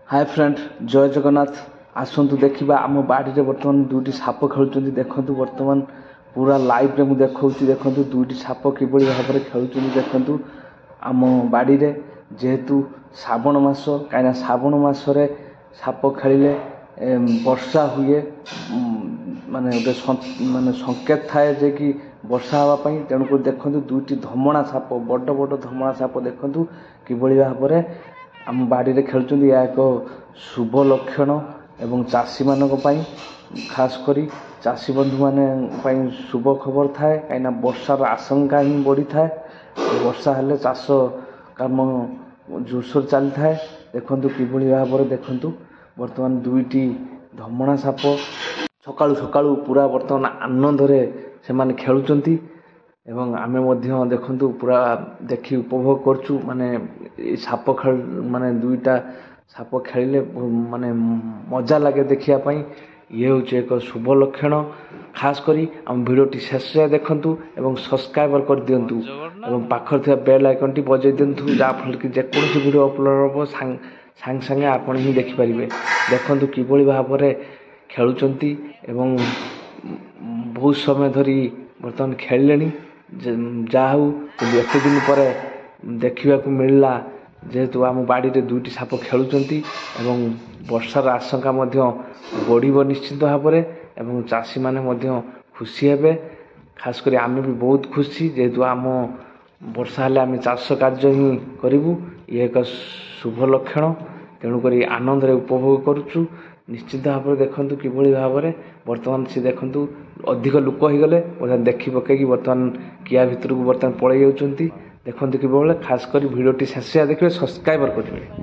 Hi friend जय जगन्नाथ आसतु देखा आम बाड़ी में बर्तमान दुईटी साप खेलुं देखु बर्तमान पूरा लाइव रे मुझे देखा देखु दुईटी साप कि भाव में खेलुं देखु आम बाड़ी में जेहेतु श्रावण मास कहीं श्रावण मसरे साप खेलिले वर्षा हुए माने गोटे माने संकेत थाए जे कि वर्षा हाँवाई तेणुक देखु दुईटी धमणा साप बड़ बड़ धमणा साप देखु कि भाव में आम बाड़ी में खेलुं यह एक शुभ लक्षण एवं चाषी मान खास करी चाषी बंधु मान शुभ खबर थाए कहीं वर्षार आशंका ही बढ़ी थाए वर्षा हेले चाष काम जोरसोर चली थाए देखु कि भाव में देखु बर्तमान दुईटी धमणा साप सकाळु सकाळु पूरा बर्तमान आनंद से माने खेलुचंती एवं आमे मध्य देखु पूरा देखी उपभोग करचु माने साप खेल माने दुईटा साप खेलिले माने मजा लगे देखिया पाई ये हूँ एक शुभ लक्षण खास करी आम भिडियोटी शेष देखु एवं सब्सक्राइब कर दिंतु एवं पाखर थी बेल आइकन टी बजे दिंतु जहाँफल कि जेकोसी भिडियो अपलोड हम सांगे सांगे आपण ही देखिपारे देखु कि भाव में खेलुचंती एवं बहुत समय धरी बर्तमान खेलिले जाहू एत दिन पर देखा मिलला जेहेतु आम बाड़ी में दुईटी साप खेलुचंती एवं वर्षार आशंका बढ़ निश्चित भाव में चाषी माने खुशी हेबे खास करी आमे भी बहुत खुशी जेहेतु आम वर्षा हेले आमे चाष कार्य ही करूँ ये एक शुभ लक्षण तेणुक आनंद उपभोग करुचु निश्चित भाव में देखु कि भाव में बर्तमान सी देखु अधिक लोक हो गले देखी पकई बर्तमान किया भितर को बर्तमान पलि जाऊँच देखते कि खास कर भिडियोटी शेष देखिए सब्सक्राइब करेंगे।